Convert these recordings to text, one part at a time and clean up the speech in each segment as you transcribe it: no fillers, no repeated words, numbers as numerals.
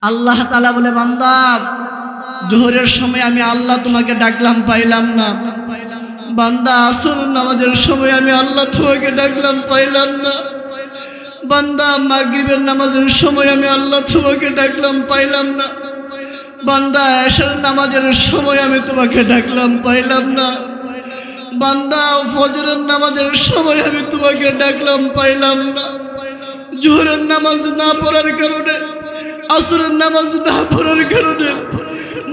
আল্লাহ তাআলা বলে, বান্দা জোহরের সময় আমি আল্লাহ তোমাকে ডাকলাম, পাইলাম না। বান্দা আসর নামাজের সময় আমি আল্লাহ তোমাকে ডাকলাম, পাইলাম না। বান্দা মাগরিবের নামাজের সময় আমি আল্লাহ তোমাকে ডাকলাম, পাইলাম না। বান্দা এশার নামাজের সময় আমি তোমাকে ডাকলাম, পাইলাম না। বান্দা ফজরের নামাজের সময় আমি তোমাকে ডাকলাম, পাইলাম না। জোহরের নামাজ না পড়ার কারণে, আসরের নামাজ না পড়ার কারণে,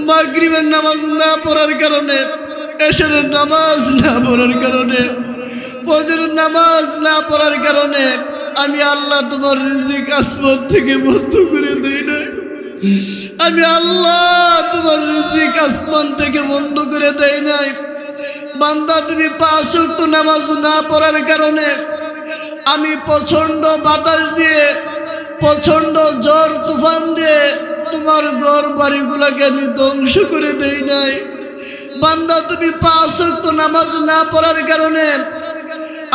মাগরিবের নামাজ না পড়ার কারণে, এশারের নামাজ না পড়ার কারণে, ফজরের নামাজ না পড়ার কারণে আমি আল্লাহ তোমার রিজিক আসমান থেকে বন্ধ করে দেই না। আমি আল্লাহ তোমার রিজিক আসমান থেকে বন্ধ করে দেই নাই। বান্দা তুমি 5 ওয়াক্ত নামাজ না পড়ার কারণে আমি প্রচন্ড বাতাস দিয়ে, প্রচন্ড ঝড় তুফান দিয়ে তোমার ঘর বাড়িগুলোকে আমি ধ্বংস করে দেই নাই। বান্দা তুমি 5 ওয়াক্ত নামাজ না পড়ার কারণে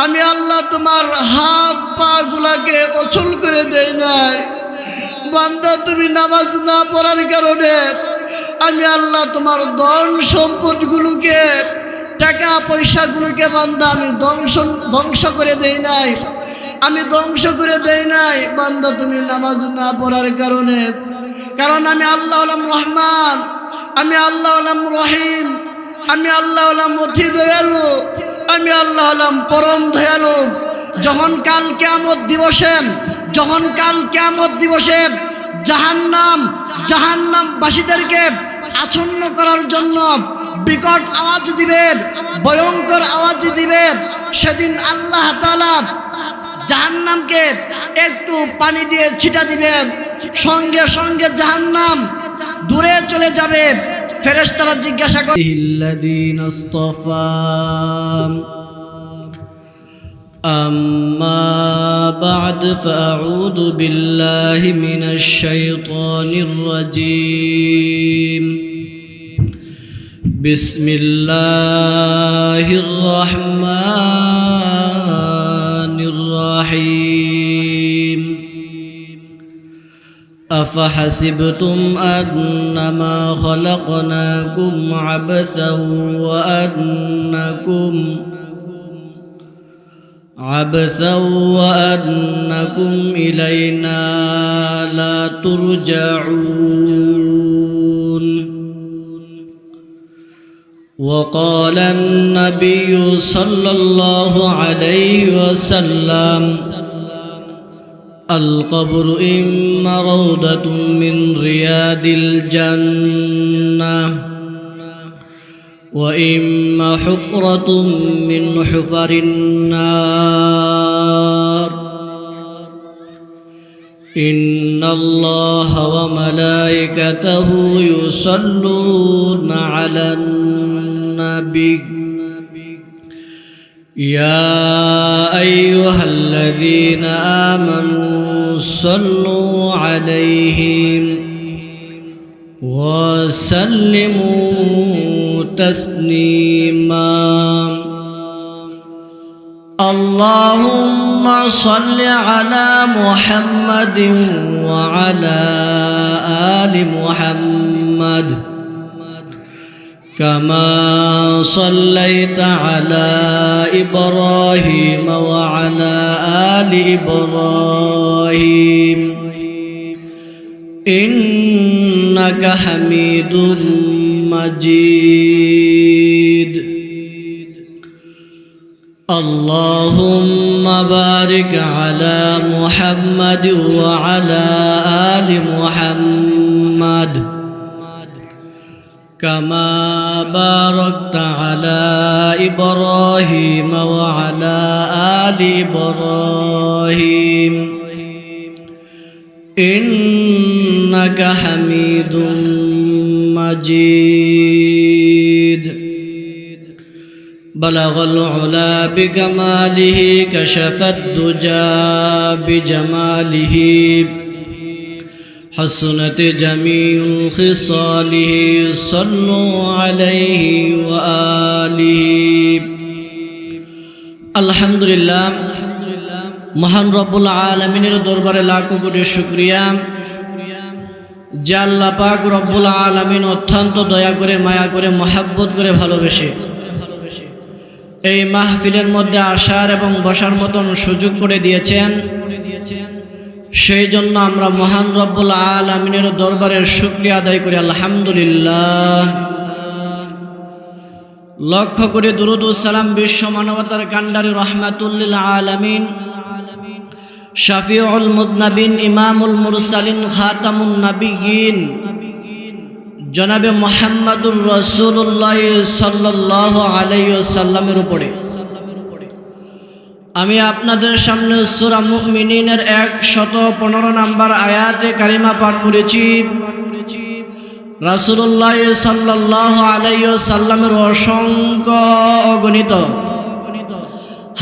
আমি আল্লাহ তোমার হাত পা গুলাকে অচল করে দেই নাই। বান্দা তুমি নামাজ না পড়ার কারণে আমি আল্লাহ তোমার ধন সম্পদগুলোকে, টাকা পয়সাগুলোকে বান্দা আমি ধ্বংস করে দেই নাই, আমি ধ্বংস করে দেই নাই। বান্দা তুমি নামাজ না পড়ার কারণে, কারণ আমি আল্লাহ হলাম রহমান, আমি আল্লাহ হলাম রহিম, আমি আল্লাহ হলাম অতি দয়ালু, আমি আল্লাহ হলাম পরম দয়ালু। যখন কাল কিয়ামত দিবসে জাহান্নামবাসীদেরকে আচ্ছন্ন করার জন্য বিকট আওয়াজ দিবে, ভয়ঙ্কর আওয়াজ দিবে, সেদিন আল্লাহ তাআলা জাহান্নামকে একটু পানি দিয়ে ছিটা দিবেন, সঙ্গে সঙ্গে জাহান্নাম দূরে চলে যাবে। ফেরেশতারা জিজ্ঞাসা করে, الذين اصطفى أما بعد فأعوذ بالله من الشيطان الرجيم بسم الله الرحمن الرحيم أفحسبتم أنما خلقناكم عبثا وأنكم إلينا لا ترجعون وقال النبي صلى الله عليه وسلم القبر إما روضة من رياض الجنة وإما حفرة من حفر النار إن الله وملائكته يصلون على النبي يا أيها الذين آمنوا صلوا عليه وسلموا تسليما اللهم صل على محمد وعلى آل محمد كما صليت على إبراهيم وعلى آل إبراهيم إنك حميد مجيد اللهم بارك على محمد وعلى آل محمد كما باركت على إبراهيم وعلى آل إبراهيم إنك حميد مجيد بلغ العلا بكماله كشف الدجى بجماله حسنت جميع خصاله صلوا عليه وآله الحمد لله মহান রব্বুল আলামিনের দরবারে লাখো কোটি শুকরিয়া। যে আল্লাহ পাক রব্বুল আলামিন অত্যন্ত দয়া করে মায়া করে মহাব্বত করে ভালোবেসে এই মাহফিলের মধ্যে আসার এবং বসার মতন সুযোগ করে দিয়েছেন, সেই জন্য আমরা মহান রব্বুল আলামিনের দরবারে শুকরিয়া আদায় করি আলহামদুলিল্লাহ। লক্ষ্য করে দুরূদ ও সালাম বিশ্ব মানবতার কান্ডারি রহমাতুল লিল আলামিন, শাফিউল মুযনিবিন, ইমামুল মুরসালিন, খাতামুন নবিয়্যিন জনাবে মুহাম্মদুর রাসূলুল্লাহ সাল্লাল্লাহু আলাইহি ওয়াসাল্লামের উপরে আমি আপনাদের সামনে সূরা মুমিনিনের 115 নম্বর আয়াতে কারিমা পাঠ করেছি। রাসূলুল্লাহ সাল্লাল্লাহু আলাইহি ওয়াসাল্লামের অসংখ্য অগণিত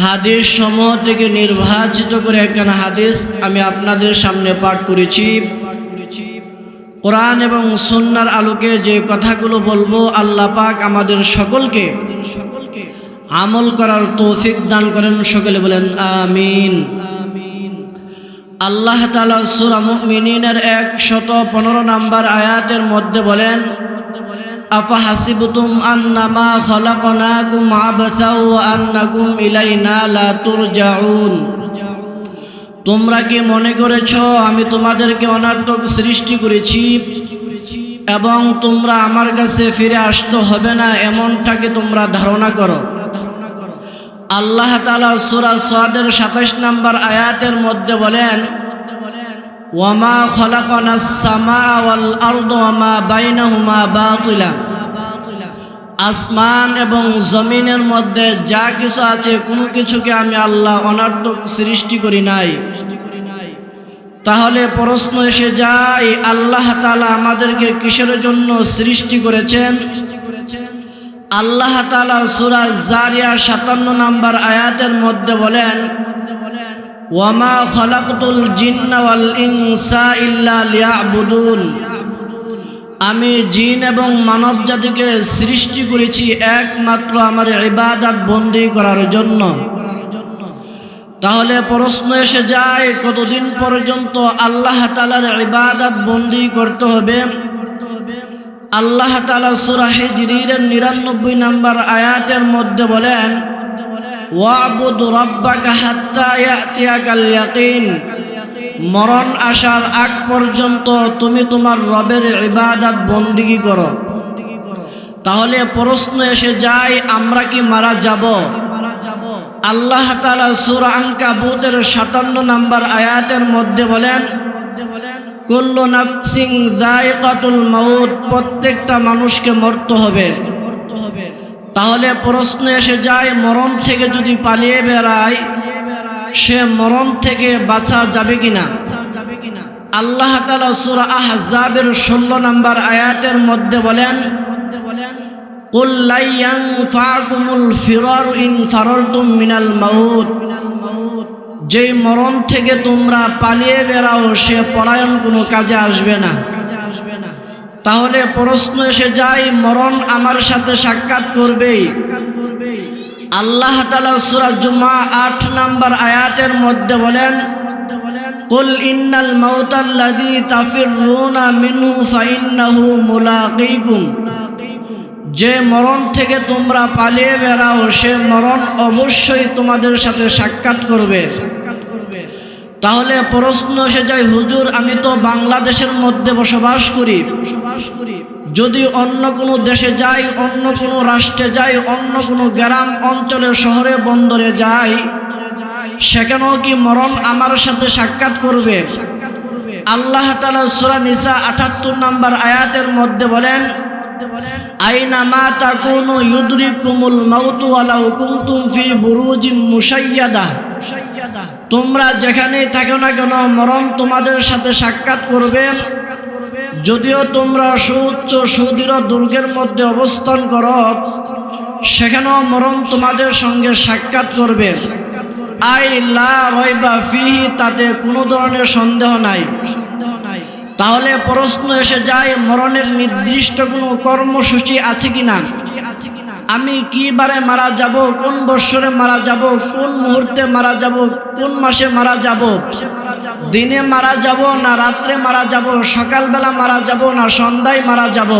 হাদিস সমূহ থেকে নির্বাচিত করে একখানা হাদিস আমি আপনাদের সামনে পাঠ করেছি। কোরআন এবং সুন্নাহর আলোকে যে কথাগুলো বলবো, আল্লাহ পাক আমাদের সকলকে আমল করার তৌফিক দান করেন। সকলে বলেন আমিন। আল্লাহ তাআলা সূরা মুমিনিনের 115 নম্বর আয়াতের মধ্যে বলেন, আফা হাসিবতুম আন্নামা খলাকনাকুম আবাসা ওয়া আন্নাকুম ইলাইনা লা তুরজাউন। তোমরা কি মনে করেছ আমি তোমাদেরকে অনার্থক সৃষ্টি করেছি এবং তোমরা আমার কাছে ফিরে আসতে হবে না, এমনটাকে তোমরা ধারণা করো? আল্লাহ তাআলা সূরা সাদের 27 নম্বর আয়াতের মধ্যে বলেন, ওয়ামা খলাকনাস সামাআ ওয়াল আরদা ওয়ামা বাইনাহুমা বাতিলা। আসমান এবং জমিনের মধ্যে যা কিছু আছে কোনো কিছুকে আমি আল্লাহ অনার্থক সৃষ্টি করি নাই। তাহলে প্রশ্ন এসে যায়, আল্লাহ তাআলা আমাদেরকে কিসের জন্য সৃষ্টি করেছেন? আল্লাহ তাআলা সূরা জারিয়া 57 নম্বর আয়াতের মধ্যে বলেন, ওয়ামা খলাকতুল জিন্না ওয়াল ইনসা ইল্লা লিয়াবুদুন। আমি জিন এবং মানব জাতিকে সৃষ্টি করেছি একমাত্র আমার ইবাদত বন্দী করার জন্য। তাহলে প্রশ্ন এসে যায়, কতদিন পর্যন্ত আল্লাহ তাআলার ইবাদত বন্দী করতে হবে? আল্লাহ তাআলা সূরা হিজরের 99 নম্বর আয়াতের মধ্যে বলেন, ওয়াবুদ রাব্বাকা হাত্তা ইয়াতিয়াকাল ইয়াকিন। মরণ আসার আগ পর্যন্ত তুমি তোমার রবের ইবাদত বন্দেগী করো। তাহলে প্রশ্ন এসে যায়, আমরা কি মারা যাব? আল্লাহ তাআলা সূরা আনকাবুতের 57 নম্বর আয়াতের মধ্যে বলেন, কুল্লু নাফসিন যায়িকাতুল মাউত। প্রত্যেকটা মানুষকে মরতে হবে। তাহলে প্রশ্ন এসে যায়, মরণ থেকে যদি পালিয়ে বেড়ায় সে মরণ থেকে বাঁচা যাবে কিনা? আল্লাহ তাআলা সূরা আহজাবের 16 নম্বর আয়াতের মধ্যে বলেন, কুল লা ইয়ানফাকুমুল ফিরারু ইন ফারারতুম মিনাল মাউত। যেই মরণ থেকে তোমরা পালিয়ে বেড়াও সে পলায়ন কোনো কাজে আসবে না। তাহলে প্রশ্ন এসে যায়, মরণ আমার সাথে সাক্ষাৎ করবেই। আল্লাহ তাআলা সূরা জুমা 8 নম্বর আয়াতের মধ্যে বলেন, কুল ইন্নাল মাউতাল্লাযী তাফিরুনা মিনহু ফাইন্নাহু মুলাকীকুম। যে মরণ থেকে তোমরা পালিয়ে বেড়াও সে মরণ অবশ্যই তোমাদের সাথে সাক্ষাৎ করবে। তাহলে প্রশ্ন এসে যায়, হুজুর আমি তো বাংলাদেশের মধ্যে বসবাস করি, যদি অন্য কোনো দেশে যাই, অন্য কোনো রাষ্ট্রে যাই, অন্য কোনো গ্রাম অঞ্চলে শহরে বন্দরে যাই, সেখানেও কি মরণ আমার সাথে সাক্ষাৎ করবে? আল্লাহ তাআলা সূরা নিসা 78 নম্বর আয়াতের মধ্যে বলেন, আইনামা তাকুনু ইউদরিকুমুল মাউতু ওয়ালাউ কুনতুম ফি বুরুজিম মুশাইয়াদা। তোমরা যেখানেই থাকো না কেন মরণ তোমাদের সাথে সাক্ষাৎ করবে। যদিও তোমরা সুউচ্চ সুদৃঢ় দুর্গের মধ্যে অবস্থান করো, সেখানেও মরণ তোমাদের সঙ্গে সাক্ষাৎ করবে। আই লা রাইবা ফিহি, তাতে কোনো ধরনের সন্দেহ নাই। তাহলে প্রশ্ন এসে যায়, মরণের নির্দিষ্ট কোনো কর্মসূচি আছে কিনা? আমি কি বারে মারা যাব, কোন বৎসরে মারা যাব, কোন মুহূর্তে মারা যাব, কোন মাসে মারা যাব, দিনে মারা যাব না রাত্রে মারা যাব, সকালবেলা মারা যাব না সন্ধ্যায় মারা যাব।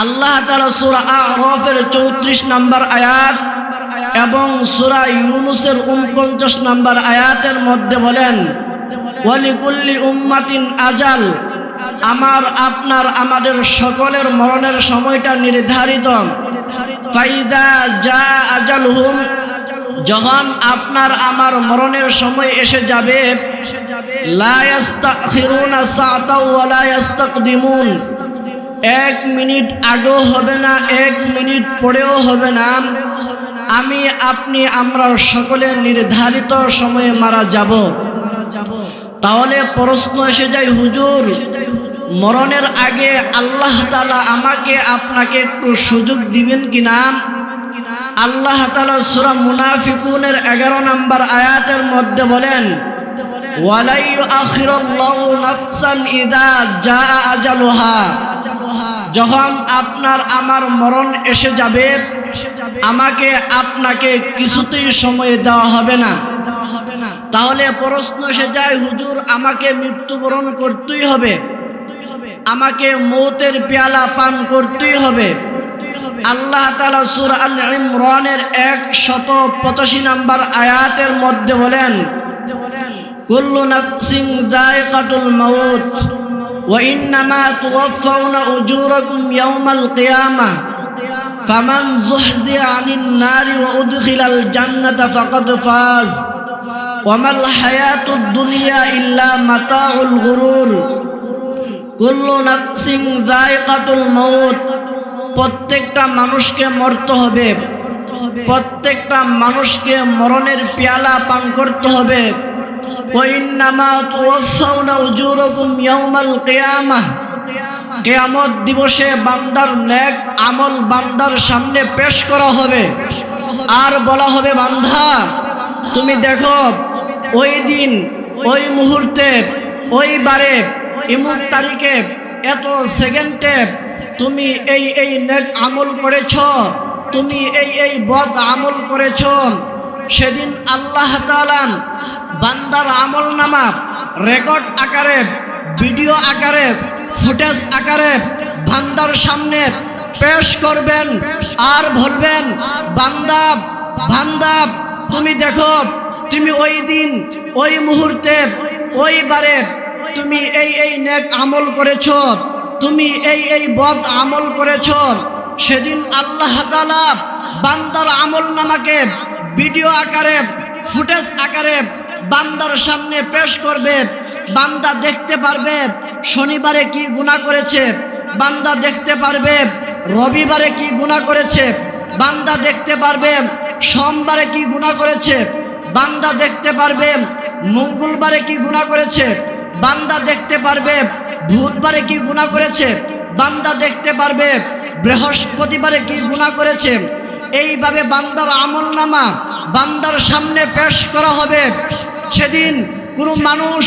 আল্লাহ তাআলা সূরা আ'রাফের 34 নম্বর আয়াত এবং সূরা ইউনূসের 49 নম্বর আয়াতের মধ্যে বলেন, ওয়ালিকুল্লি উম্মাতিন আজাল, আমার আপনার আমাদের সকলের মরণের সময়টা নির্ধারিত। ফাইদা জা আজালুহুম, যখন আপনার আমার মরণের সময় এসে যাবে, লা ইস্তাখিরুনা সাআতাও ওয়া লা ইস্তাকদিমুন, 1 মিনিট আগেও হবে না 1 মিনিট পরেও হবে না, আমি আপনি আমরা সকলে নির্ধারিত সময়ে মারা যাব। তাহলে প্রশ্ন এসে যায়, হুজুর মরণের আগে আল্লাহ তাআলা আমাকে আপনাকে একটু সুযোগ দিবেন কিনা? আল্লাহ তাআলা সূরা মুনাফিকুনের 11 নম্বর আয়াতের মধ্যে বলেন, ওয়ালা ইউআখিরুল্লাহু নাফসান ইযা জাআ আজালুহা, যখন আপনার আমার মরণ এসে যাবে আমাকে আপনাকে কিছুতেই সময় দেওয়া হবে না। তাহলে প্রশ্ন এসে যায়, হুজুর আমাকে মৃত্যুবরণ করতেই হবে, আমাকে মৌতের পেয়ালা পান করতেই হবে। আল্লাহ তাআলা সূরা আল ইমরানের 185 নম্বর আয়াতের মধ্যে বলেন, কুল্লু নাফসিন যায়িকাতুল মাউত ওয়া ইন্নামা তুওয়াফাউনা উজুরাকুম ইয়াওমাল কিয়ামাহ ফামান যুহজিয়া আনিন নারি ওয়া উদখিলাল জান্নাতা ফাকাদ ফাজ ওয়া মাল হায়াতুদ দুনিয়া ইল্লা মাতাউল গুরুর। কুল্লু নাফসিন যায়িকাতুল মাউত, প্রত্যেকটা মানুষকে মরতে হবে, প্রত্যেকটা মানুষকে মরণের পেয়ালা পান করতে হবে। ওয়া ইন্নামা তুওয়াফাউনা উজুরাকুম ইয়াওমাল কিয়ামাহ, কিয়ামত দিবসে বান্দার নেক আমল বান্দার সামনে পেশ করা হবে, আর বলা হবে, বান্দা তুমি দেখো ওই দিন ওই মুহূর্তে ওই বারে ইমুক তারিখে এত সেকেন্ডে তুমি এই নেক আমল করেছ, তুমি এই বদ আমল করেছ। সেদিন আল্লাহ তাআলা বান্দার আমল নামা রেকর্ড আকারে, ভিডিও আকারে, ফুটেজ আকারে বান্দার সামনে পেশ করবেন আর বলবেন, বান্দা বান্দা তুমি দেখো তুমি ওই দিন ওই মুহূর্তে ওই বারে তুমি এই নেক আমল করেছ, তুমি এই বদ আমল করেছ। সেদিন আল্লাহ তাআলা বান্দার আমল নামাকে ভিডিও আকারে, ফুটেজ আকারে বান্দার সামনে পেশ করবে। বান্দা দেখতে পারবে শনিবারে কি গুনাহ করেছে, বান্দা দেখতে পারবে রবিবারে কি গুনাহ করেছে, বান্দা দেখতে পারবে সোমবারে কি গুনাহ করেছে, বান্দা দেখতে পারবে মঙ্গলবারে কি গুনাহ করেছে, বান্দা দেখতে পারবে বুধবারে কি গুনাহ করেছে, বান্দা দেখতে পারবে বৃহস্পতিবারে কি গুনাহ করেছে। এইভাবে বান্দার আমলনামা বান্দার সামনে পেশ করা হবে। সেদিন কোনো মানুষ,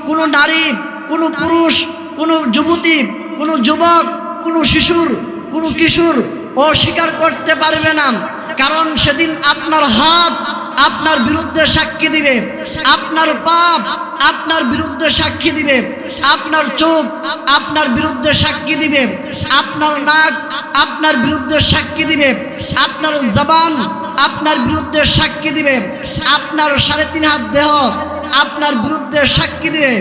কোনো নারী, কোনো পুরুষ, কোনো যুবতী, কোনো যুবক, কোনো শিশুর, কোনো কিশোর অস্বীকার করতে পারবে না, কারণ সেদিন আপনার হাত আপনার বিরুদ্ধে সাক্ষী দিবে, আপনার পাপ আপনার বিরুদ্ধে সাক্ষী দিবে, আপনার চোখ আপনার বিরুদ্ধে সাক্ষী দিবে, আপনার নাক আপনার বিরুদ্ধে সাক্ষী দিবে, আপনার জবান আপনার বিরুদ্ধে সাক্ষী দিবে, আপনার 3.5 হাত দেহ আপনার বিরুদ্ধে সাক্ষী দিবে।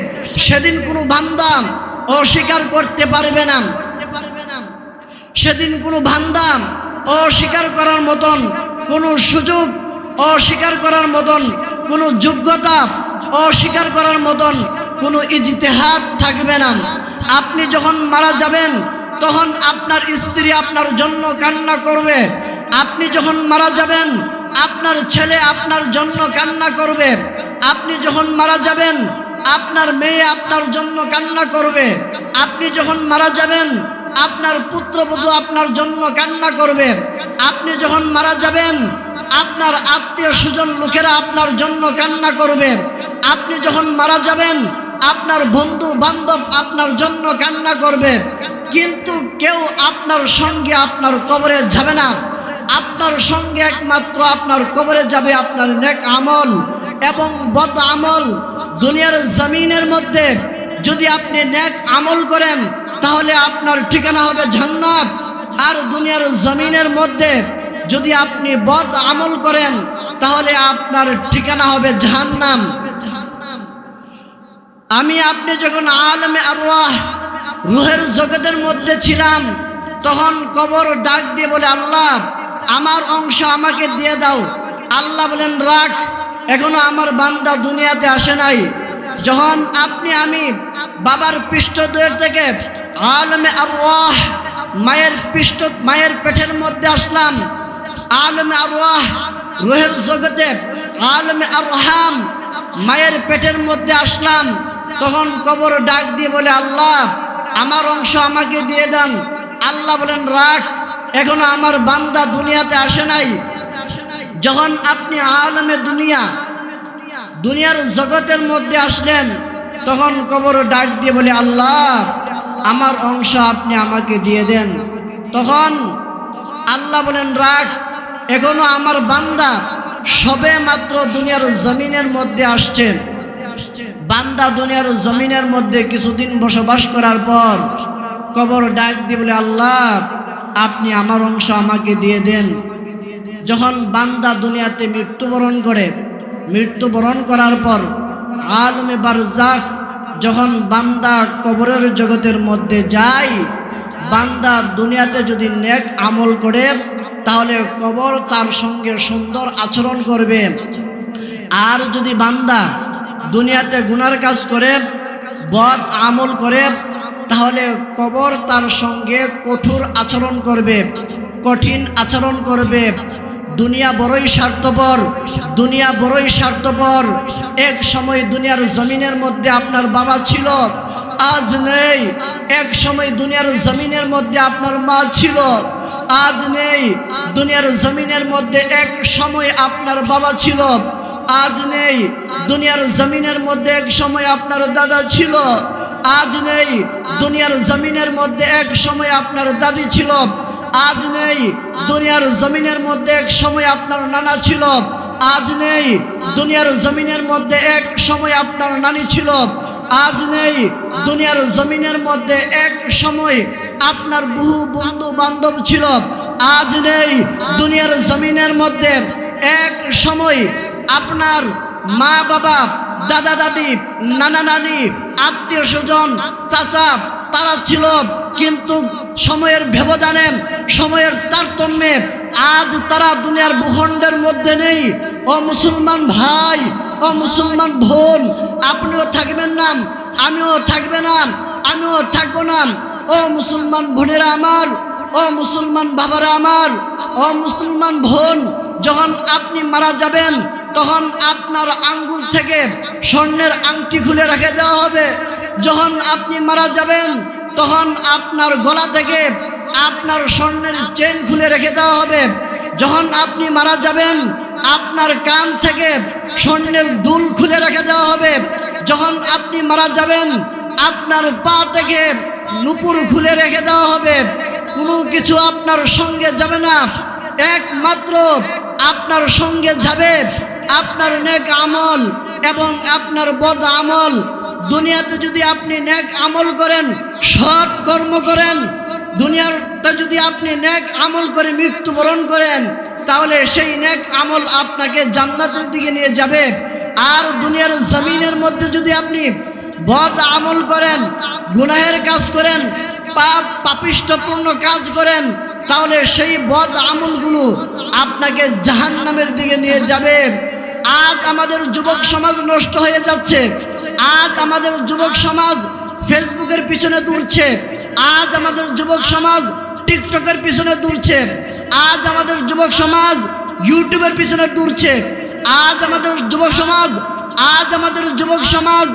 সেদিন কোনো বান্দা অস্বীকার করতে পারবে না, সেদিন কোনো বান্দা অস্বীকার করার মতন কোনো সুযোগ, অস্বীকার করার মতন কোনো যোগ্যতা, অস্বীকার করার মতন কোনো ইজতিহাদ থাকবে না। আপনি যখন মারা যাবেন তখন আপনার স্ত্রী আপনার জন্য কান্না করবে, আপনি যখন মারা যাবেন আপনার ছেলে আপনার জন্য কান্না করবে, আপনি যখন মারা যাবেন আপনার মেয়ে আপনার জন্য কান্না করবে, আপনি যখন মারা যাবেন আপনার পুত্রবধূ আপনার জন্য কান্না করবে, আপনি যখন মারা যাবেন আপনার আত্মীয় স্বজন লোকেরা আপনার জন্য কান্না করবে, আপনি যখন মারা যাবেন আপনার বন্ধু বান্ধব আপনার জন্য কান্না করবে, কিন্তু কেউ আপনার সঙ্গে আপনার কবরে যাবে না। আপনার সঙ্গে একমাত্র আপনার কবরে যাবে আপনার নেক আমল এবং বদ আমল। দুনিয়ার জমিনের মধ্যে যদি আপনি নেক আমল করেন তাহলে আপনার ঠিকানা হবে জান্নাত, আর দুনিয়ার জমিনের মধ্যে যদি আপনি বদ আমল করেন তাহলে আপনার ঠিকানা হবে জাহান্নাম। আমি আপনি যখন আলমে আরওয়াহ রূহের জগতের মধ্যে ছিলাম, তখন কবর ডাক দিয়ে বলে, আল্লাহ আমার অংশ আমাকে দিয়ে দাও। আল্লাহ বলেন, রাখ, এখনো আমার বান্দা দুনিয়াতে আসে নাই। যখন আপনি আমি বাবার পৃষ্ঠদ্বয়ের থেকে আলমে আরওয়াহ মায়ের পেটের মধ্যে আসলাম, আলমে আরওয়াহ রূহের জগতে আলমে আরহাম মায়ের পেটের মধ্যে আসলাম, তখন কবর ডাক দিয়ে বলে, আল্লাহ আমার অংশ আমাকে দিয়ে দেন। আল্লাহ বলেন, রাখ, এখনো আমার বান্দা দুনিয়াতে আসে নাই। যখন আপনি আলমে দুনিয়ার জগতের মধ্যে আসলেন, তখন কবর ডাক দিয়ে বলে, আল্লাহ আমার অংশ আপনি আমাকে দিয়ে দেন। তখন আল্লাহ বলেন, রাখ, এখনো আমার বান্দা সবে মাত্র দুনিয়ার জমিনের মধ্যে আসছে। বান্দা দুনিয়ার জমিনের মধ্যে কিছুদিন বসবাস করার পর কবর ডাক দিয়ে বলে, আল্লাহ আপনি আমার অংশ আমাকে দিয়ে দেন। যখন বান্দা দুনিয়াতে মৃত্যুবরণ করার পর আলমে বারজাখ যখন বান্দা কবরের জগতের মধ্যে যায়, বান্দা দুনিয়াতে যদি নেক আমল করে তাহলে কবর তার সঙ্গে সুন্দর আচরণ করবে, আর যদি বান্দা দুনিয়াতে গুনার কাজ করে বদ আমল করে তাহলে কবর তার সঙ্গে কঠোর আচরণ করবে, কঠিন আচরণ করবে। দুনিয়া বড়ই স্বার্থপর। এক সময় দুনিয়ার জমিনের মধ্যে আপনার বাবা ছিল, আজ নেই। এক সময় দুনিয়ার জমিনের মধ্যে আপনার মা ছিল, আজ নেই। দুনিয়ার জমিনের মধ্যে এক সময় আপনার বাবা ছিল, আজ নেই। দুনিয়ার জমিনের মধ্যে এক সময় আপনার দাদা ছিল, আজ নেই। দুনিয়ার জমিনের মধ্যে এক সময় আপনার দাদি ছিল, আজ নেই। দুনিয়ার জমিনের মধ্যে এক সময় আপনার নানা ছিল, আজ নেই। দুনিয়ার জমিনের মধ্যে এক সময় আপনার নানি ছিল, আজ নেই। দুনিয়ার জমিনের মধ্যে এক সময় আপনার বহু বন্ধু বান্ধব ছিল, আজ নেই। দুনিয়ার জমিনের মধ্যে এক সময় আপনার মা বাবা, দাদা দাদি, নানা নানি, আত্মীয় স্বজন, চাচা তারা ছিল, কিন্তু সময়ের ব্যবধানে, সময়ের তারতম্যে আজ তারা দুনিয়ার ভূখণ্ডের মধ্যে নেই। ও মুসলমান ভাই, ও মুসলমান বোন, আপনিও থাকবেন না, আমিও থাকবে না, আমিও থাকবো না। ও মুসলমান বোনেরা আমার, ও মুসলমান বাবারা আমার, ও মুসলমান বোন, যখন আপনি মারা যাবেন তখন আপনার আঙ্গুল থেকে স্বর্ণের আংটি খুলে রেখে দেওয়া হবে। যখন আপনি মারা যাবেন তখন আপনার গলা থেকে আপনার স্বর্ণের চেন খুলে রেখে দেওয়া হবে। যখন আপনি মারা যাবেন আপনার কান থেকে স্বর্ণের দুল খুলে রেখে দেওয়া হবে। যখন আপনি মারা যাবেন আপনার পা থেকে নুপুর খুলে রেখে দেওয়া হবে। কোনো কিছু আপনার সঙ্গে যাবে না, একমাত্র আপনার সঙ্গে যাবে আপনার নেক আমল এবং আপনার বদ আমল। দুনিয়াতে যদি আপনি নেক আমল করেন, সৎ কর্ম করেন, দুনিয়াতে যদি আপনি নেক আমল করে মৃত্যুবরণ করেন তাহলে সেই নেক আমল আপনাকে জান্নাতের দিকে নিয়ে যাবে। আর দুনিয়ার জমিনের মধ্যে যদি আপনি বদ আমল করেন, গুনাহের কাজ করেন, পাপিষ্ঠপূর্ণ কাজ করেন, তাহলে সেই বদ আমলগুলো আপনাকে জাহান্নামের দিকে নিয়ে যাবে। আজ আমাদের যুবক সমাজ নষ্ট হয়ে যাচ্ছে। আজ আমাদের যুবক সমাজ ফেসবুকের পিছনে দৌড়ছে। আজ আমাদের যুবক সমাজ টিকটকের পিছনে দৌড়ছে। আজ আমাদের যুবক সমাজ ইউটিউবের পিছনে দৌড়ছে। আজ আমাদের যুবক সমাজ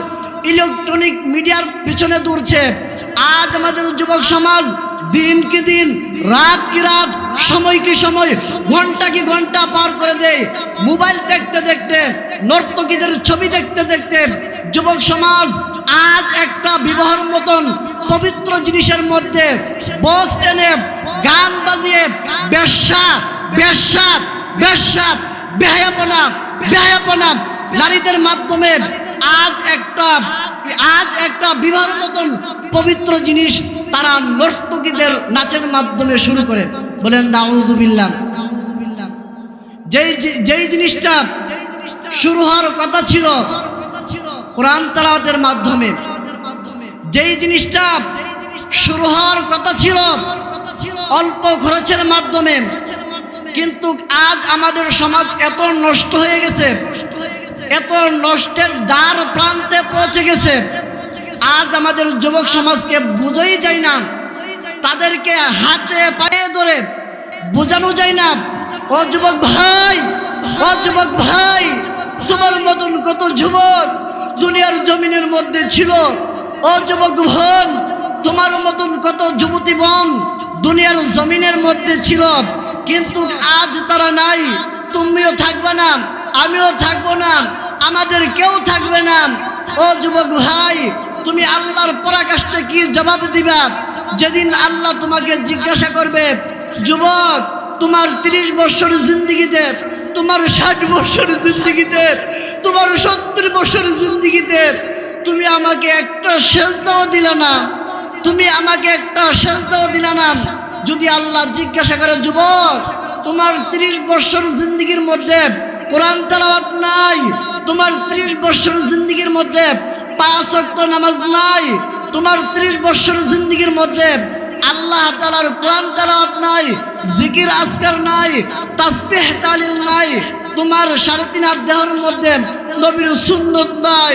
ইলেকট্রনিক মিডিয়ার পিছনে দৌড়ছে। আজ আমাদের যুবক সমাজ দিন কি দিন, রাত কি রাত, সময় কি সময়, ঘন্টা কি ঘন্টা পার করে দেয় মোবাইল দেখতে দেখতে, নর্তকীদের ছবি দেখতে দেখতে। যুবক সমাজ আজ একটা বিবাহের মতন পবিত্র জিনিসের মধ্যে বক্স এনে গান বাজিয়ে বেশ্যা বেশ্যা বেশ্যা বেহায়াপনা নারীদের মাধ্যমে আজ একটা বিবাহের মতন পবিত্র জিনিস তারা নর্তকীদের নাচের মাধ্যমে শুরু করে। বলেন নাউযুবিল্লাহ। যেই জিনিসটা শুরু হওয়ার কথা ছিল কোরআন তেলাওয়াতের মাধ্যমে, যেই জিনিসটা শুরু হওয়ার কথা ছিল অল্প খরচের মাধ্যমে, কিন্তু আজ আমাদের সমাজ এত নষ্ট হয়ে গেছে, এত নষ্টের দ্বার প্রান্তে পৌঁছে গেছে, আজ আমাদের যুবক সমাজকে বোঝাই যায় না, তাদেরকে হাতে পায়ে ধরে বোঝানো যায় না। ও যুবক ভাই, ও যুবক ভাই, তোমার মতন কত যুবক দুনিয়ার জমিনের মধ্যে ছিল। ও যুবক বোন, তোমার মতন কত যুবতী বোন দুনিয়ার জমিনের মধ্যে ছিল, কিন্তু আজ তারা নাই। তুমিও থাকবে না, আমিও থাকবো না, আমাদের কেউ থাকবে না। ও যুবক ভাই, তুমি আল্লাহর পরাকাষ্ঠে কি জবাব দিবা যেদিন আল্লাহ তোমাকে জিজ্ঞাসা করবে, যুবক তোমার 30 বছর জিন্দেগিতে, তোমার 60 বছর জিন্দেগিতে, তোমার 70 বছর জিন্দেগিতে তুমি আমাকে একটা সেজদাও দিলা না, তুমি আমাকে একটা সেজদাও দিলা না। যদি আল্লাহ জিজ্ঞাসা করে, যুবক তোমার 30 বছর জিন্দেগির মধ্যে কোরআন তেলাওয়াত নাই, তোমার 30 বছর জিন্দেগির মধ্যে 5 ওয়াক্ত নামাজ নাই, তোমার 30 বছর জিন্দেগির মধ্যে আল্লাহ তাআলার কোরআন তেলাওয়াত নাই, জিকির আজকার নাই, তাসবিহ তাহলিল নাই, তোমার 3.5 হাত দেহের মধ্যে নবীর সুন্নত নাই,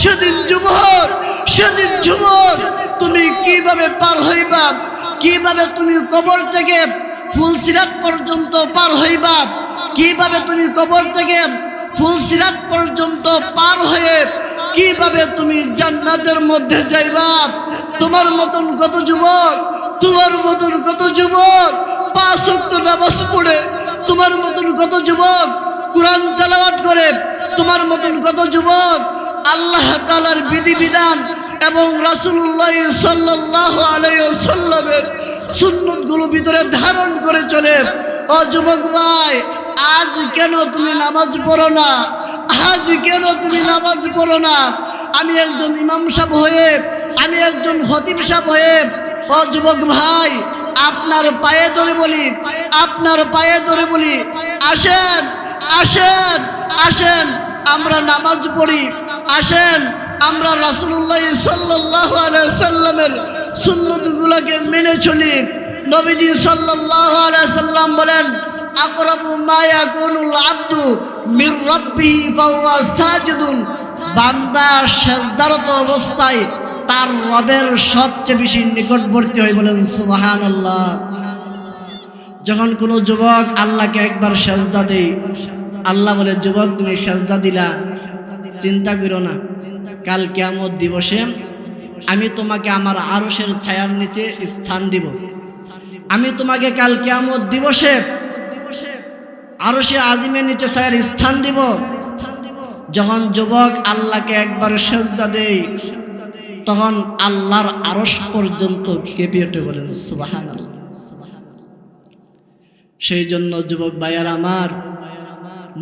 সেদিন যুবক তুমি কিভাবে পার হইবা? কিভাবে তুমি কবর থেকে ফুলসিরাত পর্যন্ত পার হইবা? কিভাবে তুমি কবর থেকে ফুলসিরাত পর্যন্ত পার হয়ে কিভাবে তুমি জান্নাতের মধ্যে যাইবা? তোমার মতন কত যুবক, তোমার মতন কত যুবক 5 ওয়াক্ত নামাজ পড়ে, তোমার মতন কত যুবক কোরআন তেলাওয়াত করে, তোমার মতন কত যুবক আল্লাহ তাআলার বিধিবিধান এবং রাসূলুল্লাহ সাল্লাল্লাহু আলাইহি ওয়াসাল্লামের সুন্নতগুলো ভিতরে ধারণ করে চলে। ও যুবক ভাই, আজ কেন তুমি নামাজ পড়ো না? আজ কেন তুমি নামাজ পড়ো না? আমি একজন ইমাম সাহেব হয়ে, আমি একজন খতিব সাহেব হয়ে, ও যুবক ভাই আপনার পায়ে ধরে বলি, আপনার পায়ে ধরে বলি, আসেন আসেন আসেন আমরা নামাজ পড়ি, আসেন আমরা রাসূলুল্লাহ সাল্লাল্লাহু আলাইহি সাল্লামের সুন্নতগুলোকে মেনে চলি। নবীজি সাল্লাল্লাহু আলাইহি সাল্লাম বলেন, আকরাবু মা ইয়াকুনুল আবদু মির রাব্বিহি ফাহুয়া সাজিদুন, বান্দা সিজদারত অবস্থায় তার রবের সবচেয়ে বেশি নিকটবর্তী হয়। বলেন সুবহানাল্লাহ। যখন কোনো যুবক আল্লাহকে একবার সিজদা দেয়, আল্লাহ বলে, যুবক তুমি সিজদা দিলা, চিন্তা করো না, কাল কিয়ামত দিবসে আমি তোমাকে আমার আরশের ছায়ার নিচে স্থান দিব। আমি তোমাকে কাল কিয়ামত দিবসে আরশে আজিমের নিচে ছায়ার স্থান দিব। যখন যুবক আল্লাহকে একবার সিজদা দেয়, তখন আল্লাহর আরশ পর্যন্ত কেঁপে ওঠে। বলেন সুবহানাল্লাহ। সেই জন্য যুবক ভাইয়ার আমার,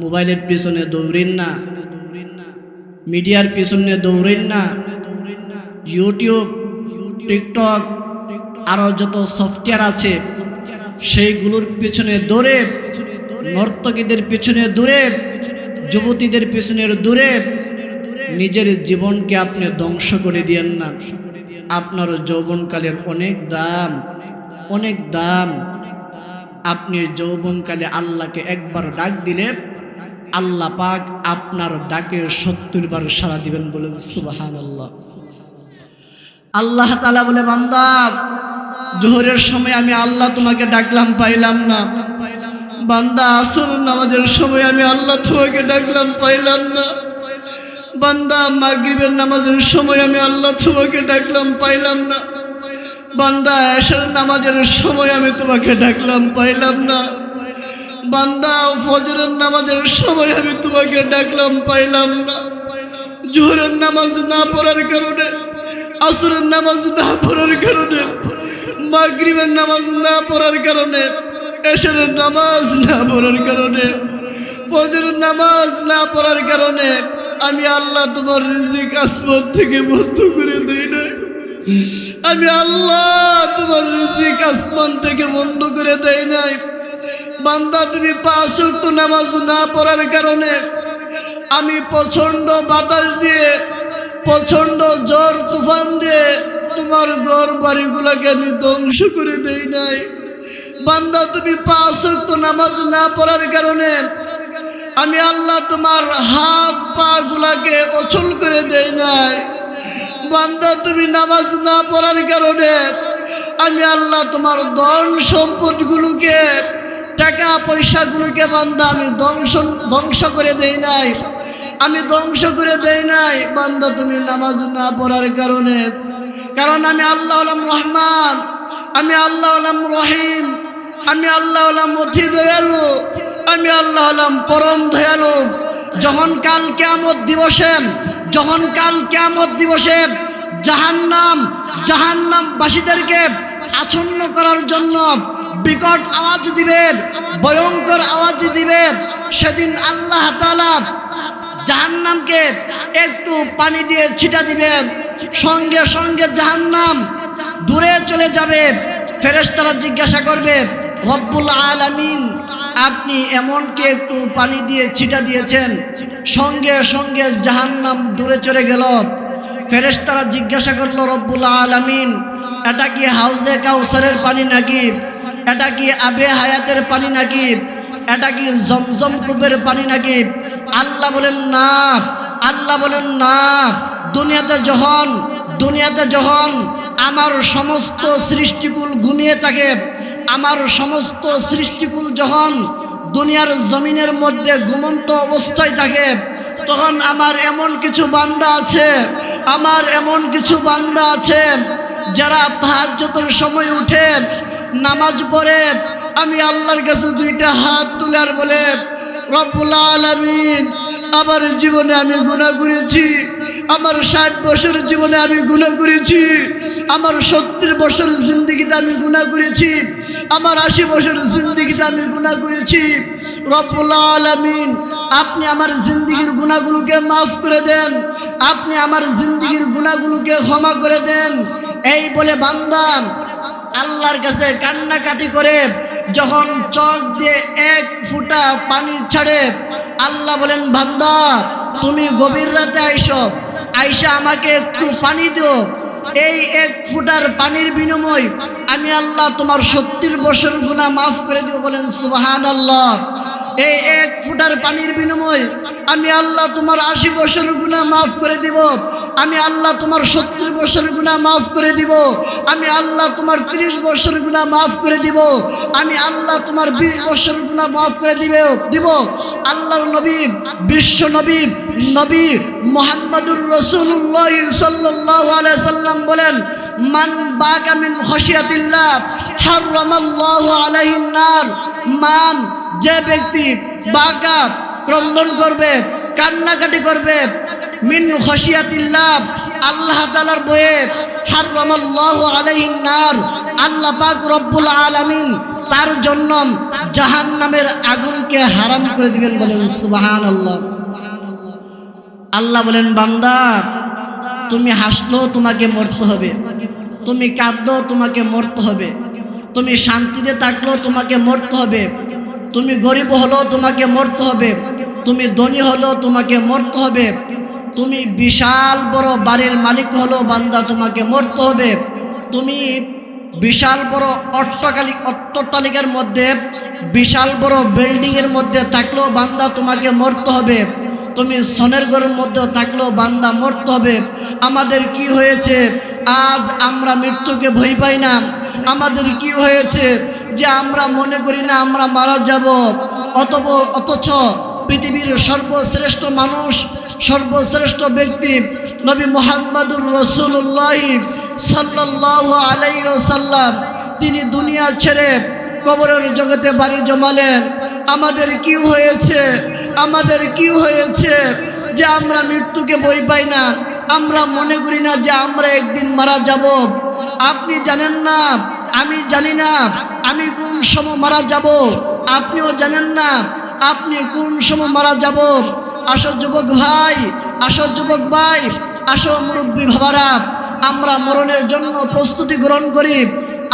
মোবাইলের পিছনে দৌড়েন না, মিডিয়ার পিছনে দৌড়েন না, ইউটিউব, টিকটক আরো যত সফটওয়্যার আছে সেইগুলোর পিছনে দৌড়ে, নর্তকীদের পিছনে দৌড়ে, যুবতীদের পিছনে দৌড়ে নিজের জীবনকে আপনি ধ্বংস করে দিয়েন না। আপনার যৌবনকালের অনেক দাম, অনেক দাম। আপনি যৌবনকালে আল্লাহকে একবার ডাক দিলে আল্লাহ পাক আপনার ডাকে 70 বার সাড়া দিবেন। বলেন সুবহানাল্লাহ। আল্লাহ তাআলা বলে, বান্দা জোহরের সময় আমি আল্লাহ তোমাকে ডাকলাম, পাইলাম না। বান্দা আসর নামাজের সময় আমি আল্লাহ তোমাকে ডাকলাম, পাইলাম না। বান্দা মাগরিবের নামাজের সময় আমি আল্লাহ তোমাকে ডাকলাম, পাইলাম না। বান্দা এশার নামাজের সময় আমি তোমাকে ডাকলাম, পাইলাম না। বান্দা ফজরের নামাজের সময় আমি তোমাকে ডাকলাম, পাইলাম না। জোহরের নামাজ না পড়ার কারণে, আসরের নামাজ না পড়ার কারণে, মাগরিবের নামাজ না পড়ার কারণে, এশারের নামাজ না পড়ার কারণে, ফজরের নামাজ না পড়ার কারণে আমি আল্লাহ তোমার রিজিক আসমান থেকে বন্ধ করে দেই না। আমি আল্লাহ তোমার রিজিক আসমান থেকে বন্ধ করে দেই নাই। বান্দা তুমি 5 ওয়াক্ত নামাজ না পড়ার কারণে আমি প্রচন্ড বাতাস দিয়ে, প্রচন্ড ঝড় তুফান দিয়ে তোমার ঘর বাড়িগুলোকে আমি ধ্বংস করে দেই নাই। বান্দা তুমি 5 ওয়াক্ত নামাজ না পড়ার কারণে আমি আল্লাহ তোমার হাত পা গুলাকে অচল করে দেই নাই। বান্দা তুমি নামাজ না পড়ার কারণে আমি আল্লাহ তোমার ধন সম্পদগুলোকে, টাকা পয়সাগুলোকে বান্দা আমি ধ্বংস করে দেই নাই, আমি ধ্বংস করে দেই নাই। বান্দা তুমি নামাজ না পড়ার কারণে, কারণ আমি আল্লাহ হলাম রহমান, আমি আল্লাহ হলাম রহিম, আমি আল্লাহ হলাম অতি দয়ালু, আমি আল্লাহ হলাম পরম দয়ালু। যখন কাল কিয়ামত দিবসে জাহান্নামবাসীদেরকে আচ্ছন্ন করার জন্য বিকট আওয়াজ দিবেন, ভয়ঙ্কর আওয়াজ দিবেন, সেদিন আল্লাহ তাআলা জাহান্নামকে একটু পানি দিয়ে ছিটা দিবেন, সঙ্গে সঙ্গে জাহান্নাম দূরে চলে যাবে। ফেরেশতারা জিজ্ঞাসা করবে, রব্বুল আলামিন আপনি এমন কি একটু পানি দিয়ে ছিটা দিয়েছেন, সঙ্গে সঙ্গে জাহান্নাম দূরে চলে গেল। ফেরেশতারা জিজ্ঞাসা করলো, রব্বুল আলামিন এটা কি হাউজে কাউসারের পানি নাকি, এটা কি আবে হায়াতের পানি নাকি, এটা কি জমজম কূপের পানি নাকি? আল্লাহ বলেন না, আল্লাহ বলেন না। দুনিয়াতে যখন আমার সমস্ত সৃষ্টিকুল ঘুমিয়ে থাকে, আমার সমস্ত সৃষ্টিকুল যখন দুনিয়ার জমিনের মধ্যে ঘুমন্ত অবস্থায় থাকে, তখন আমার এমন কিছু বান্দা আছে যারা তাহাজ্জুদের সময় উঠে নামাজ পড়ে, আমি আল্লাহর কাছে 2টা হাত তুলে আর বলে, রব্বুল আলামিন আমার জীবনে আমি গুনাহ করেছি, আমার 60 বছর জীবনে আমি গুনাহ করেছি, আমার 70 বছর জিন্দেগিতে আমি গুনাহ করেছি, আমার 80 বছর জিন্দেগিতে আমি গুনাহ করেছি। রব্বুল আলামিন আপনি আমার জিন্দেগির গুনাহগুলোকে মাফ করে দেন, আপনি আমার জিন্দেগির গুনাহগুলোকে ক্ষমা করে দেন। এই বলে বান্দা আল্লাহর কাছে কান্নাকাটি করে যখন চোখ দিয়ে 1 ফোঁটা পানি ছাড়ে, আল্লাহ বলেন, বান্দা তুমি গভীর রাতে আইসা আমাকে একটু পানি দিও। এই 1 ফোঁটার পানির বিনিময় আমি আল্লাহ তোমার 70 বছর গুনাহ মাফ করে দিব। বলেন সুবহানাল্লাহ। এই 1 ফোঁটার পানির বিনিময় আমি আল্লাহ তোমার 80 বছর গুনাহ মাফ করে দিব, আমি আল্লাহ তোমার 70 বছর গুনাহ মাফ করে দিব, আমি আল্লাহ তোমার 30 বছর গুনাহ মাফ করে দিব, আমি আল্লাহ তোমার 20 বছর গুনাহ মাফ করে দিব। আল্লাহর নবী, বিশ্ব নবী মুহাম্মদুর রাসূলুল্লাহ সাল্লাল্লাহু আলাইহি সাল্লাম বলেন, মান বাকা মিন খাশিয়াতিল্লাহ হারামাল্লাহু আলাইহিন নার। মান যে ব্যক্তি বাকা ক্রন্দন করবে, কান্নাকাটি করবে, মিন খাশিয়াতিল্লাহ আল্লাহ তাআলার ভয়ে, হারামাল্লাহু আলাইহিন নার আল্লাহ পাক রব্বুল আলামিন তার জন্য জাহান্নামের আগুনকে হারাম করে দিবেন। বলেন সুবহানাল্লাহ। আল্লাহ বলেন, বান্দা তুমি হাসলেও তোমাকে মরতে হবে, তুমি কাঁদলেও তোমাকে মরতে হবে, তুমি শান্তিতে থাকলেও তোমাকে মরতে হবে, তুমি গরিব হলেও তোমাকে মরতে হবে, তুমি ধনী হলেও তোমাকে মরতে হবে, তুমি বিশাল বড় বাড়ির মালিক হলেও বান্দা তোমাকে মরতে হবে, তুমি বিশাল বড় অট্টালিকার মধ্যে, বিশাল বড় বিল্ডিংয়ের মধ্যে থাকলেও বান্দা তোমাকে মরতে হবে, তুমি সোনের ঘরের মধ্যে থাকলেও বান্দা মরতে হবে। আমাদের কি হয়েছে আজ আমরা মৃত্যুকে ভয় পাই না? আমাদের কি হয়েছে যে আমরা মনে করি না আমরা মারা যাব? অথচ পৃথিবীর সর্বশ্রেষ্ঠ মানুষ, সর্বশ্রেষ্ঠ ব্যক্তি নবী মুহাম্মদুর রাসূলুল্লাহ সাল্লাল্লাহু আলাইহি ওয়াসাল্লাম, তিনি দুনিয়া ছেড়ে কবরের জগতে বাড়ি জমালেন। আমাদের কি হয়েছে? আমাদের কি হয়েছে? যে আমরা মৃত্যুকে ভয় পাই না, আমরা মনে করি না যে আমরা একদিন মারা যাব। আপনি জানেন না, আমি জানি না আমি কোন সময় মারা যাব, আপনিও জানেন না আপনি কোন সময় মারা যাব। আসো যুবক ভাই, আসো যুবক ভাই, আসো মুরব্বী বাবারা, আমরা মরণের জন্য প্রস্তুতি গ্রহণ করি,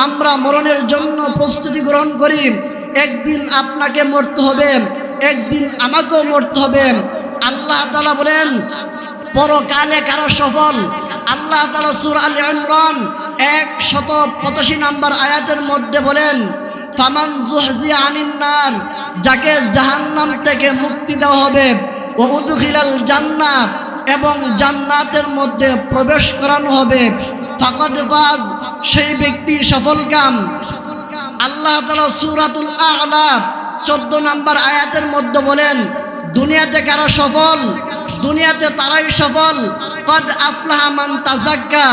আমরা মরণের জন্য প্রস্তুতি গ্রহণ করি। একদিন আপনাকে মরতে হবে, একদিন আমাকেও মরতে হবে। আল্লাহ তাআলা বলেন পরকালে কারো সফল। আল্লাহ তাআলা সূরা আলে ইমরান 185 নম্বর আয়াতের মধ্যে বলেন ফামান যুহজিয়া আনিন নার, যাকে জাহান্নাম থেকে মুক্তি দেওয়া হবে, ও উদখিলাল জান্নাত, এবং জান্নাতের মধ্যে প্রবেশ করানো হবে, ফাকাদ ফাজ, সেই ব্যক্তি সফলকাম। আল্লাহ তাআলা সূরাতুল আ'লা 14 নম্বর আয়াতের মধ্যে বলেন দুনিয়াতে কারা সফল, দুনিয়াতে তারাই সফল, কদ আফলাহা মান তাযাক্কা,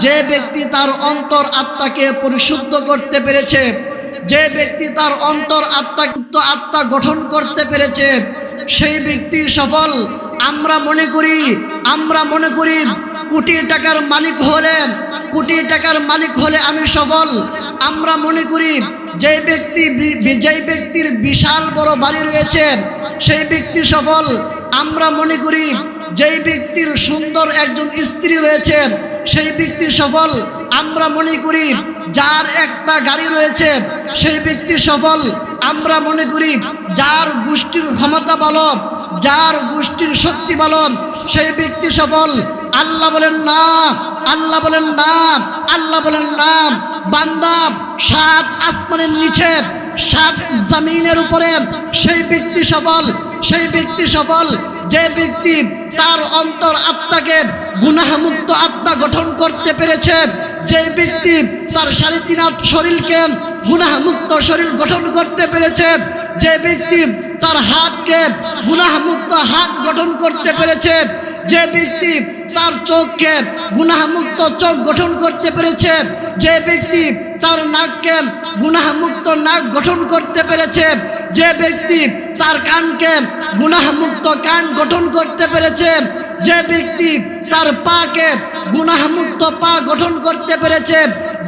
যে ব্যক্তি তার অন্তর আত্মাকে পরিশুদ্ধ করতে পেরেছে, যে ব্যক্তি তার অন্তর আত্মা গঠন করতে পেরেছে, সেই ব্যক্তি সফল। আমরা মনে করি কোটি টাকার মালিক হলে, কোটি টাকার মালিক হলে আমি সফল। আমরা মনে করি যে ব্যক্তির বিশাল বড় বাড়ি রয়েছে সেই ব্যক্তি সফল। আমরা মনে করি যেই ব্যক্তির সুন্দর একজন স্ত্রী রয়েছে সেই ব্যক্তি সফল। আমরা মনে করি যার একটা গাড়ি রয়েছে সেই ব্যক্তি সফল। আমরা মনে করি যার গোষ্ঠীর ক্ষমতা ভালো, যার গোষ্ঠীর শক্তি ভালো, সেই ব্যক্তি সফল। আল্লাহ বলেন না, আল্লাহ বলেন না, আল্লাহ বলেন না, বান্দা 7 আসমানের নিচে 7 জমিনের উপরে সেই ব্যক্তি সফল, সেই ব্যক্তি সফল যে ব্যক্তি তার অন্তর আত্মাকে গুনাহমুক্ত আত্মা গঠন করতে পেরেছে, যে ব্যক্তি তার 3.5 শরীরকে গুনাহমুক্ত শরীর গঠন করতে পেরেছে, যে ব্যক্তি তার হাতকে গুনাহমুক্ত হাত গঠন করতে পেরেছে, যে ব্যক্তি তার চোখকে গুনাহমুক্ত চোখ গঠন করতে পেরেছে, যে ব্যক্তি তার নাককে গুনাহমুক্ত নাক গঠন করতে পেরেছে, যে ব্যক্তি তার কানকে গুনাহমুক্ত কান গঠন করতে পেরেছে, যে ব্যক্তি তার পাকে গুনাহমুক্ত পা গঠন করতে পেরেছে,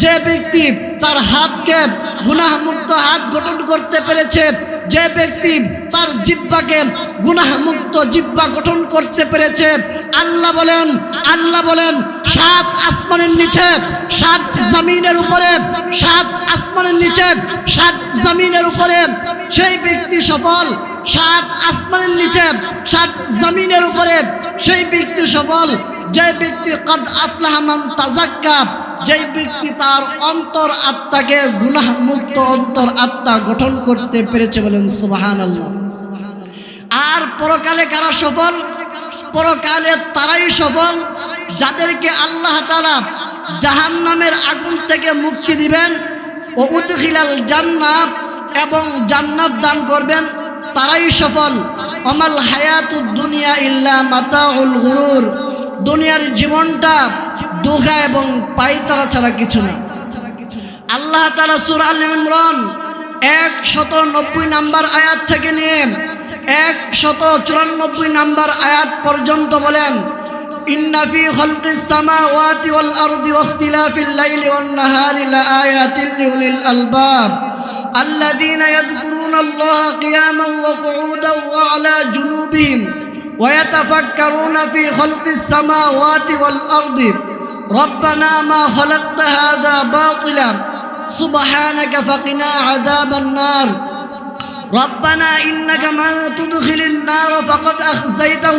যে ব্যক্তি তার হাতকে গুনাহমুক্ত হাত গঠন করতে পেরেছে, যে ব্যক্তি তার জিহ্বাকে গুনাহমুক্ত জিহ্বা গঠন করতে পেরেছে। আল্লাহ বলেন 7 আসমানের নিচে 7 জমিনের উপরে, 7 আসমানের নিচে 7 জমিনের উপরে সেই ব্যক্তি সফল। 7 আসমানের নিচে 7 জমিনের উপরে সেই ব্যক্তি সফল যে ব্যক্তি কদ আফলাহা মান তাযাক্কা, যেই ব্যক্তি তার অন্তর আত্মাকে গুনাহমুক্ত অন্তর আত্মা গঠন করতে পেরেছে। বলেন সুবহানাল্লাহ। আর পরকালে কারা সফল? পরকালে তারাই সফল যাদেরকে আল্লাহ তাআলা জাহান্নামের আগুন থেকে মুক্তি দিবেন, ও উদখিলাল জান্নাত, এবং জান্নাত দান করবেন, তারাই সফল। আমাল হায়াতুদ দুনিয়া ইল্লা মাতাউল গুরুর, দুনিয়ার জীবনটা ধোঁকা এবং পাইতারা ছাড়া কিছু না। আল্লাহ তাআলা সূরা আলে ইমরান 190 নম্বর আয়াত থেকে নিয়ে 194 নম্বর আয়াত পর্যন্ত বলেন ইন্না ফি খালকিস সামাওয়াতি ওয়াল আরদি ওয়া ইখতিলাফিল লাইলি ওয়ান নাহারি লাআয়াতিন লিউলিল আলবাব আল্লাযীনা ইয়াযকুরুনাল্লাহা কিয়ামান ওয়া qu'udan ওয়া আলা জুনুবিহিম ওয়া ইয়াতাফাক্কারুনা ফি খালকিস সামাওয়াতি ওয়াল আরদি রব্বানা মা খালাকতা হাযা বাতিলা সুবহানাকা ফাকিনা আযাবান নার ربنا إنك من تدخل النار فقد أخزيته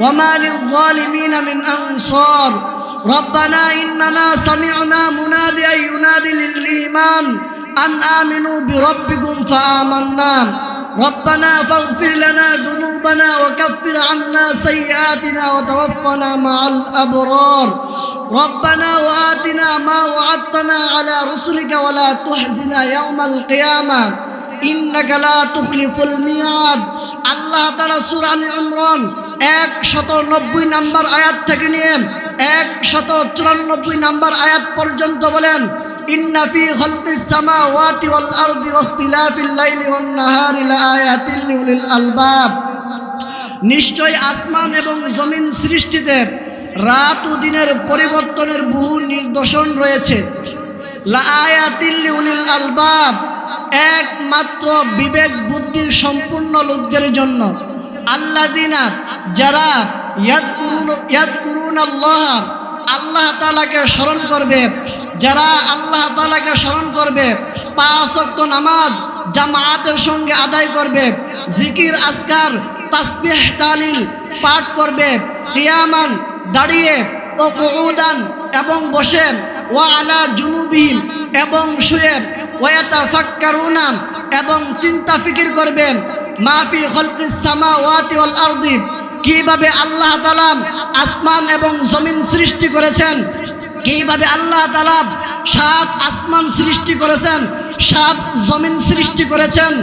وما للظالمين من أنصار ربنا إننا سمعنا مناديا ينادي للإيمان أن آمنوا بربكم فآمنا ربنا فاغفر لنا ذنوبنا وكفر عنا سيئاتنا وتوفنا مع الأبرار ربنا وآتنا ما وعدتنا على رسلك ولا تحزنا يوم القيامة ইন্নাকা লা তুখলিফুল মিয়াদ। আল্লাহ তাআলা সূরা আলে ইমরান 190 নম্বর আয়াত থেকে নিয়ে 194 নম্বর আয়াত পর্যন্ত বলেন ইন্না ফি খালকিস সামাওয়াতি ওয়াল আরদি ওয়া ইখতিলাফিল লাইলি ওয়ান নাহারি লাআয়াতিন লিউলিল আলবাব নিশ্চয় আসমান এবং জমিন সৃষ্টিতে রাত ও দিনের পরিবর্তনের বহু নিদর্শন রয়েছে। লাআয়াতিল লিউলিল আলবাব, একমাত্র বিবেক বুদ্ধি সম্পূর্ণ লোকদের জন্য। আল্লাযিনা, যারা ইয়াযকুরুন আল্লাহ, আল্লাহ তাআলাকে স্মরণ করবে, যারা আল্লাহ তাআলাকে স্মরণ করবে, 5 ওয়াক্ত নামাজ জামাতের সঙ্গে আদায় করবে, জিকির আজকার তাসবিহ তাহলিল পাঠ করবে, কিয়ামান দাঁড়িয়ে ও কুউদান এবং বসে, ওয়া আলা জুনুবিহিম এবং শুয়ে, ওয়া ইয়াতাফাক্কারুনা এবং চিন্তা ফিকির করবে, মা ফি খালকিস সামাওয়াতি ওয়াল আরদি, কিভাবে আল্লাহ তাআলা আসমান এবং জমিন সৃষ্টি করেছেন, কিভাবে আল্লাহ তাআলা 7 আসমান সৃষ্টি করেছেন, 7 জমিন সৃষ্টি করেছেন।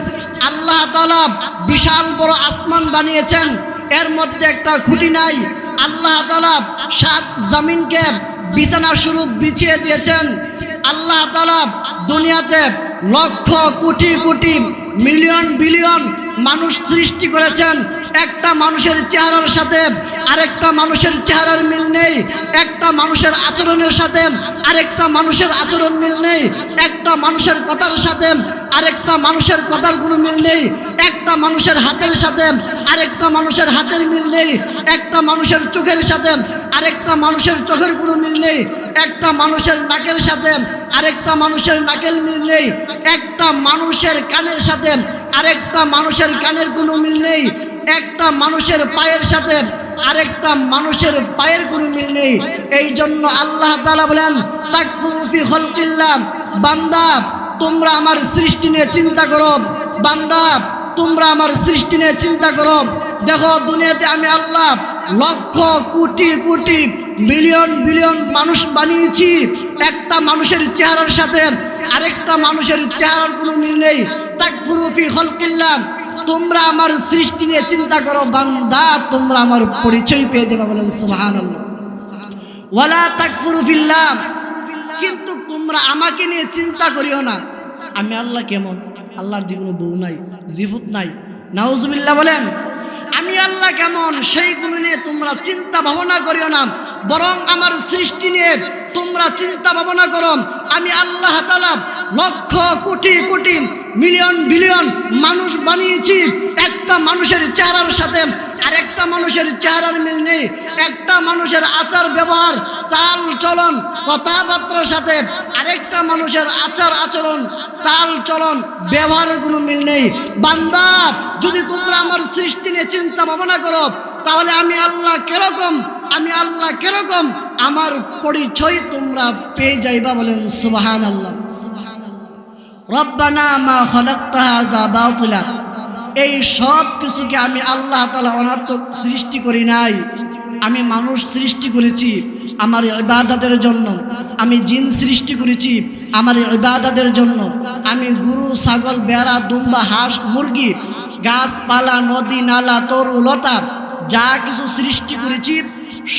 আল্লাহ তাআলা বিশাল বড় আসমান বানিয়েছেন, এর মধ্যে একটা খুঁটি নাই। আল্লাহ তাআলা 7 জমিনকে বিছানা স্বরূপ বিছিয়ে দিয়েছেন। আল্লাহ তাআলা দুনিয়াতে লক্ষ কোটি কোটি মিলিয়ন বিলিয়ন মানুষ সৃষ্টি করেছেন। একটা মানুষের চেহারার সাথে আরেকটা মানুষের চেহারার মিল নেই, একটা মানুষের আচরণের সাথে আরেকটা মানুষের আচরণ মিল নেই, একটা মানুষের কথার সাথে আরেকটা মানুষের কথার কোনো মিল নেই, একটা মানুষের হাতের সাথে আরেকটা মানুষের হাতের মিল নেই, একটা মানুষের চোখের সাথে আরেকটা মানুষের চোখের কোনো মিল নেই, একটা মানুষের নাকের সাথে আরেকটা মানুষের নাকের মিল নেই, একটা মানুষের কানের সাথে আরেকটা মানুষের কানের কোনো মিল নেই, একটা মানুষের পায়ের সাথে আরেকটা মানুষের পায়ের কোনো মিল নেই। এই জন্য আল্লাহ তাআলা বলেন, তাকফুরু ফি খালকিল্লাহ, বান্দা তোমরা আমার সৃষ্টি নিয়ে চিন্তা করো, বান্দা তোমরা আমার সৃষ্টি নিয়ে চিন্তা করো। দেখো দুনিয়াতে আমি আল্লাহ লক্ষ কোটি কোটি বিলিয়ন বিলিয়ন মানুষ বানিয়েছি, একটা মানুষের চেহারার সাথে আরেকটা মানুষের চেহারার কোনো মিল নেই। তাকফুরু ফি খালকিল্লাহ, তোমরা আমার সৃষ্টি নিয়ে চিন্তা করো, বান্দা তোমরা আমার পরিচয় পেয়ে যাবে। বলেন সুবহানাল্লাহ। ওয়ালা তাকফুরু ফিল্লাহ, কিন্তু তোমরা আমাকে নিয়ে চিন্তা করিও না, আমি আল্লাহ কেমন, আল্লাহর কোনো বউ নাই, জিফুত নাই, নাউজুবিল্লাহ বলেন। আমি আল্লাহ কেমন সেইগুলো নিয়ে তোমরা চিন্তা ভাবনা করিও না, বরং আমার সৃষ্টি নিয়ে তোমরা চিন্তা ভাবনা করো। আমি আল্লাহ তাআলা লক্ষ কোটি কোটি মিলিয়ন বিলিয়ন মানুষ বানিয়েছি, একটা মানুষের চেহারার সাথে আরেকটা মানুষের চেহারার মিল নেই, একটা মানুষের আচার ব্যবহার চাল চলন কথাবার্তার সাথে আরেকটা মানুষের আচার আচরণ চাল চলন ব্যবহারের কোনো মিল নেই। বান্দা যদি তোমরা আমার সৃষ্টি নিয়ে চিন্তা ভাবনা করো, তাহলে আমি আল্লাহ কিরকম, আমি আল্লাহ কিরকম, আমার পরিচয় তোমরা পেয়ে যাইবা। বলেন সুবহানাল্লাহ। রব্বানা মা খালাকতা হাযা বাতিলা, এই সব কিছুকে আমি আল্লাহ তাআলা অনর্থক সৃষ্টি করি নাই, আমি মানুষ সৃষ্টি করেছি আমার ইবাদতের জন্য, আমি জিন সৃষ্টি করেছি আমার ইবাদতের জন্য, আমি গরু ছাগল ভেড়া দুম্বা হাঁস মুরগি গাছপালা নদী নালা তরু লতা যা কিছু সৃষ্টি করেছি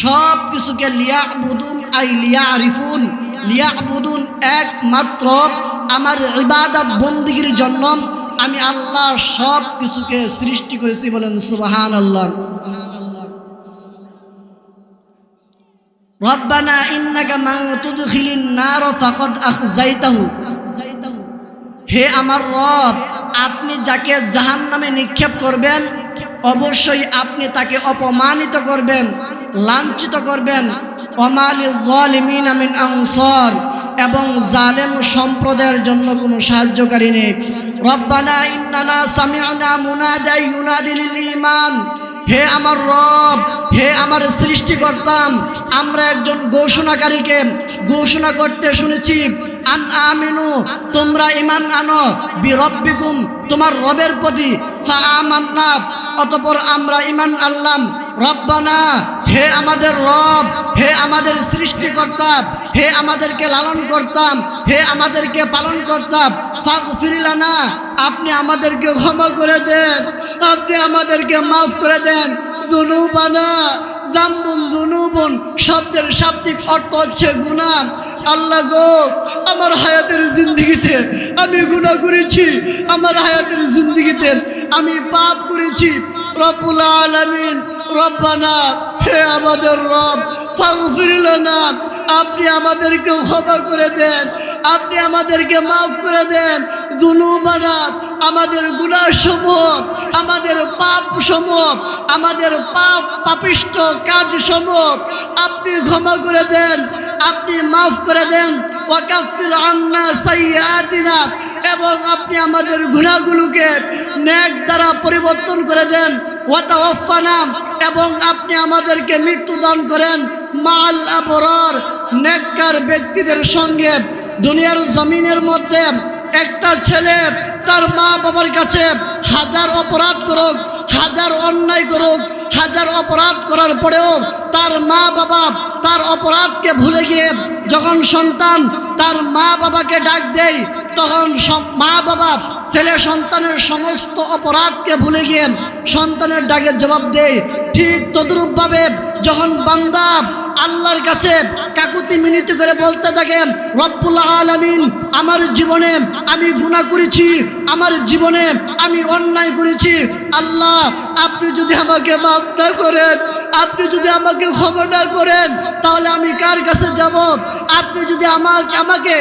সব কিছুকে লিয়াবুদুন আই লিয়ারিফুন, লিয়াবুদুন একমাত্র আমার ইবাদত বন্দেগীর জন্য আমি আল্লাহ সব কিছুকে সৃষ্টি করেছি। বলেন সুবহানাল্লাহ। রব্বানা ইন্নাকা মান তুদখিলিন নার ফাকাদ আখযাইতাহু, হে আমার রব, আপনি যাকে জাহান্নামে নিক্ষেপ করবেন অবশ্যই আপনি তাকে অপমানিত করবেন, লাঞ্ছিত করবেন। ওয়া লিল যালিমিনা মিন আনসার, এবং জালেম সম্প্রদায়ের জন্য কোনো সাহায্যকারী নেই। রব্বানা ইন্নানা সামি'না মুনাদাই ইউনাদি লিল ঈমান, হে আমার রব, হে আমার সৃষ্টিকর্তা, আমরা একজন ঘোষণাকারীকে ঘোষণা করতে শুনেছি, আন আমিনু, তোমরা ঈমান আনো, বিরব্বিকুম, তোমার রবের প্রতি, ফাআমান্না, অতঃপর আমরা ঈমান আনলাম। রব্বানা, হে আমাদের রব, হে আমাদের সৃষ্টিকর্তা, হে আমাদেরকে লালন করতাম, হে আমাদেরকে পালন করতাম, ফাগফির লানা, আপনি আমাদেরকে ক্ষমা করে দেন, আপনি আমাদেরকে মাফ করে দেন। যুনুবানা, জাম্বুন যুনুবুন শব্দের শাব্দিক অর্থ হচ্ছে গুনাহ। আল্লাহ গো, আমার হায়াতের জিন্দেগিতে আমি গুনাহ করেছি, আমার হায়াতের জিন্দেগিতে আমি পাপ করেছি, রব্বুল আলামিন, রব্বানা, হে আমাদের রব, ফাগফির লানা, আপনি আমাদেরকে ক্ষমা করে দেন, আপনি আমাদেরকে মাফ করে দেন। দুনুবানা, আমাদের গুনাহসমূহ, আমাদের পাপসমূহ, আমাদের পাপিষ্ঠ কাজসমূহ আপনি ক্ষমা করে দেন, আপনি মাফ করে দেন। ওয়াকাফির আন্না সাইয়্যাতিনা, এবং আপনি আমাদের গুনাহগুলোকে নেক দ্বারা পরিবর্তন করে দেন। ওয়াতাওয়াফানা, এবং আপনি আমাদেরকে মৃত্যু দান করেন মাল আবরার, নেককার ব্যক্তিদের সঙ্গে। দুনিয়ার জমিনের মধ্যে একটা ছেলে তার মা বাবার কাছে হাজার অপরাধ করুক, হাজার অন্যায় করুক, হাজার অপরাধ করার পরেও তার মা বাবা তার অপরাধকে ভুলে গিয়ে যখন সন্তান তার মা বাবাকে ডাক দেয়, তখন মা বাবা ছেলে সন্তানের সমস্ত অপরাধকে ভুলে গিয়ে সন্তানের ডাকে জবাব দেয়। ঠিক তদ্রূপভাবে যখন বান্দা আল্লাহর কাছে কাকুতি মিনতি করে বলতে থাকে, রব্বুল আলামিন, আমার জীবনে আমি গুনাহ করেছি, আমার জীবনে আমি অন্যায় করেছি, আল্লাহ আপনি যদি আমাকে মাফ না করেন, আপনি যদি আমাকে ক্ষমা না করেন, তাহলে আমি কার কাছে যাব? আপনি যদি আমাকে